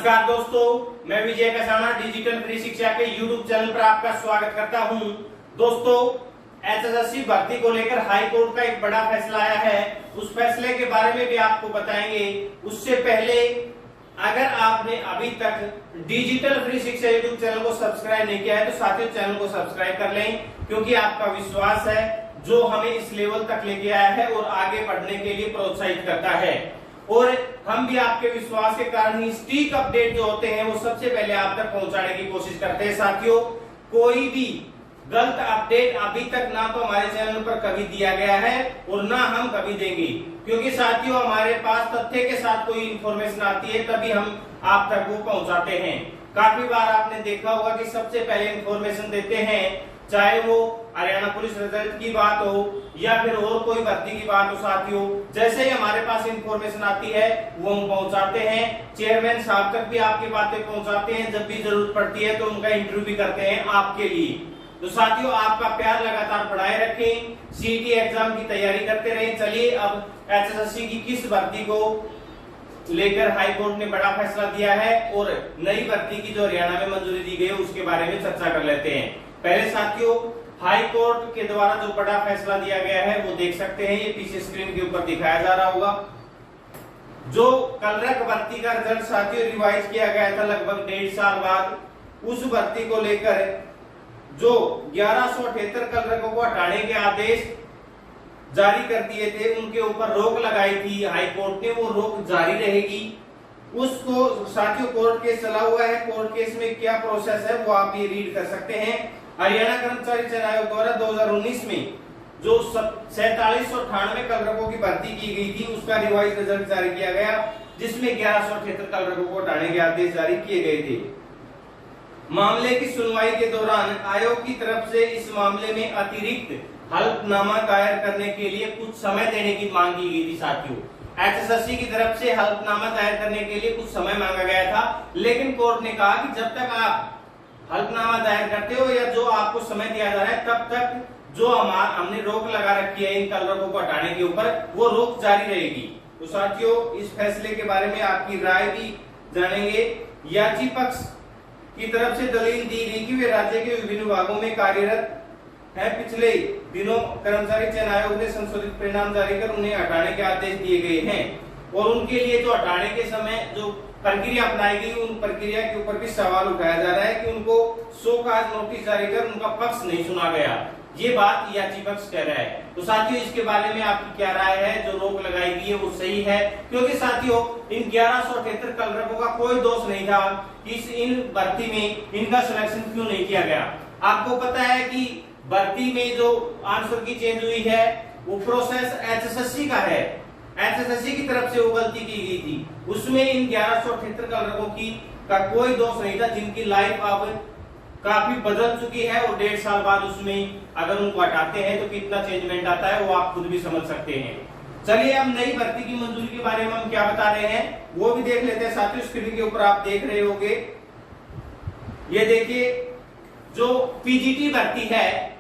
नमस्कार दोस्तों, मैं विजय कसाना डिजिटल फ्री शिक्षा के यूट्यूब चैनल पर आपका स्वागत करता हूं। दोस्तों, एसएससी भर्ती को लेकर हाई कोर्ट का एक बड़ा फैसला आया है। उस फैसले के बारे में भी आपको बताएंगे। उससे पहले अगर आपने अभी तक डिजिटल फ्री शिक्षा यूट्यूब चैनल को सब्सक्राइब नहीं किया है तो साथियों चैनल को सब्सक्राइब कर लें, क्योंकि आपका विश्वास है जो हमें इस लेवल तक लेके आया है और आगे बढ़ने के लिए प्रोत्साहित करता है। और हम भी आपके विश्वास के कारण ही स्टीक अपडेट जो होते हैं वो सबसे पहले आप तक पहुंचाने की कोशिश करते हैं। साथियों, कोई भी गलत अपडेट अभी तक ना तो हमारे चैनल पर कभी दिया गया है और ना हम कभी देंगे, क्योंकि साथियों हमारे पास तथ्य के साथ कोई इंफॉर्मेशन आती है तभी हम आप तक वो पहुंचाते हैं। काफी बार आपने देखा होगा कि सबसे पहले इंफॉर्मेशन देते हैं, चाहे वो हरियाणा पुलिस रिजल्ट की बात हो या फिर और कोई भर्ती की बात हो। साथियों, जैसे ही हमारे पास इंफॉर्मेशन आती है वो हम पहुंचाते हैं। चेयरमैन साहब तक भी आपकी बातें पहुंचाते हैं, जब भी जरूरत पड़ती है तो उनका इंटरव्यू भी करते हैं आपके लिए। तो साथियों, आपका प्यार लगातार बढ़ाए रखें, सीईटी एग्जाम की तैयारी करते रहें। चलिए अब एसएससी की किस भर्ती को लेकर हाई कोर्ट ने बड़ा फैसला दिया है और नई भर्ती की जो हरियाणा में मंजूरी दी गई है उसके बारे में चर्चा कर लेते हैं। पहले साथियों, हाई कोर्ट के द्वारा जो बड़ा फैसला दिया गया है वो देख सकते हैं, ये पीछे स्क्रीन के ऊपर दिखाया जा रहा होगा। जो कलरक भर्ती का रिजल्ट साथियों रिवाइज किया गया था लगभग 1.5 साल बाद, उस भर्ती को लेकर जो 1178 कलरकों को हटाने के आदेश जारी कर दिए थे, उनके ऊपर रोक लगाई थी हाई कोर्ट ने, वो रोक जारी रहेगी। उसको साथियों कोर्ट केस चला हुआ है, कोर्ट केस में क्या प्रोसेस है वो आप ये रीड कर सकते हैं। हरियाणा कर्मचारी चयन आयोग द्वारा 2019 में जो 4798 कलरकों की भर्ती की गई थी उसका रिवाइज रिजल्ट जारी किया गया, जिसमें 1178 कलरकों को हटाने के आदेश जारी किए गए थे। मामले की सुनवाई के दौरान आयोग की तरफ से इस मामले में अतिरिक्त हल्फनामा दायर करने के लिए कुछ समय देने की मांग की गई थी। साथियों, एसएससी की तरफ से हल्फनामा दायर करने के लिए कुछ समय मांगा गया था, लेकिन कोर्ट ने कहा कि जब तक आप हल्फनामा दायर करते हो या जो आपको समय दिया जा रहा है तब तक जो हमने रोक लगा रखी है इन कलरकों को हटाने के ऊपर, वो रोक जारी रहेगी। तो साथियों, इस फैसले के बारे में आपकी राय भी जानेंगे। याची पक्ष की तरफ से दलील दी गई कि वे राज्य के विभिन्न विभागों में कार्यरत है। पिछले दिनों कर्मचारी चयन आयोग ने संशोधित परिणाम जारी कर उन्हें हटाने के आदेश दिए गए हैं और उनके लिए जो हटाने के समय जो प्रक्रिया अपनाई गई उन प्रक्रिया के ऊपर भी सवाल उठाया जा रहा है कि उनको शोकाज नोटिस जारी कर उनका पक्ष नहीं सुना गया। ये बात याची पक्ष कह रहा है। तो साथियों, इसके बारे में आपकी क्या राय है? जो रोक लगाई गई है वो सही है? क्योंकि साथियों, इन 1178 कलरकों का कोई दोष नहीं था कि इन भर्ती में इनका सिलेक्शन क्यों नहीं किया गया। आपको पता है कि भर्ती में जो आंसर की चेंज हुई है वो प्रोसेस एसएससी का है, एसएससी की तरफ से वो गलती की गई थी। उसमें इन 1178 कलरकों की का कोई दोष नहीं था, जिनकी लाइफ अब काफी बदल चुकी है और 1.5 साल बाद उसमें अगर उनको हटाते हैं तो कितना चेंजमेंट आता है वो आप खुद भी समझ सकते हैं। चलिए अब नई भर्ती की मंजूरी के बारे में हम क्या बता रहे हैं वो भी देख लेते हैं। साथियों, स्क्रीन के ऊपर आप देख रहे होंगे, ये देखिए जो पीजीटी भर्ती है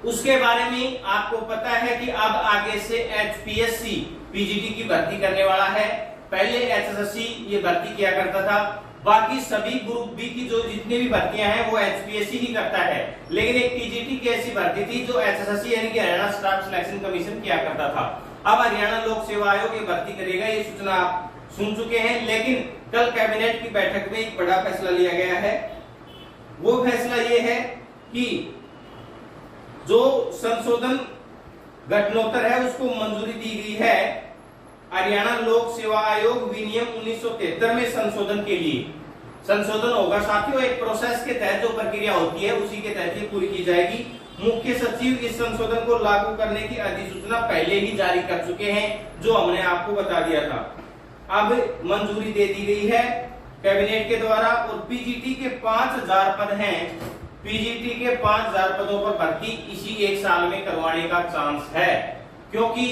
उसके बारे में आपको पता है कि अब आगे से एचपीएससी पीजीटी की भर्ती करने वाला है। पहले एसएससी ये भर्ती किया करता था, बाकी सभी ग्रुप बी की जो जितनी भी भर्तियां हैं वो एचपीएससी ही करता है, लेकिन एक पीजीटी की ऐसी भर्ती थी जो एसएससी यानी कि हरियाणा स्टाफ सिलेक्शन कमीशन किया करता था। अब हरियाणा लोक सेवा आयोग ये भर्ती करेगा, ये सूचना आप सुन चुके हैं। लेकिन कल कैबिनेट की बैठक में एक बड़ा फैसला लिया गया है। वो फैसला ये है कि जो संशोधन घटनोत्तर है उसको मंजूरी दी गई है हरियाणा लोक सेवा आयोग विनियम 1973 में संशोधन के लिए। संशोधन होगा साथियों, एक प्रोसेस के तहत जो प्रक्रिया होती है उसी के तहत ये पूरी की जाएगी। मुख्य सचिव इस संशोधन को लागू करने की अधिसूचना पहले ही जारी कर चुके हैं, जो हमने आपको बता दिया था। अब मंजूरी दे दी गई है कैबिनेट के द्वारा और पीजीटी के 5000 पद हैं। पीजीटी के 5000 पदों पर भर्ती इसी एक साल में करवाने का चांस है, क्योंकि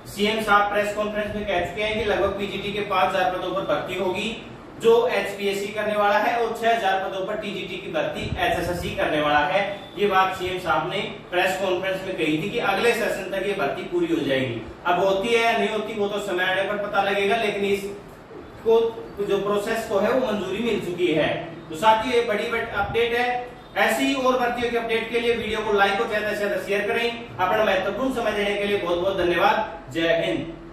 सीएम साहब प्रेस कॉन्फ्रेंस में कह चुके हैं कि लगभग पीजीटी के 5000 पदों पर भर्ती होगी जो एचपीएससी करने वाला है और 6000 पदों पर टीजीटी की भर्ती एसएससी करने वाला है। ये बात सीएम साहब ने प्रेस कॉन्फ्रेंस में कही थी कि अगले सेशन तक ये भर्ती पूरी हो जाएगी। अब होती है या नहीं होती वो तो समय आने पर पता लगेगा, लेकिन इस को जो प्रोसेस को है वो मंजूरी मिल चुकी है। तो साथियों ये बड़ी अपडेट है। ऐसी ही और भर्तियों की अपडेट के लिए वीडियो को लाइक और ज्यादा से ज्यादा शेयर करें। अपना महत्वपूर्ण समय देने के लिए बहुत बहुत धन्यवाद। जय हिंद।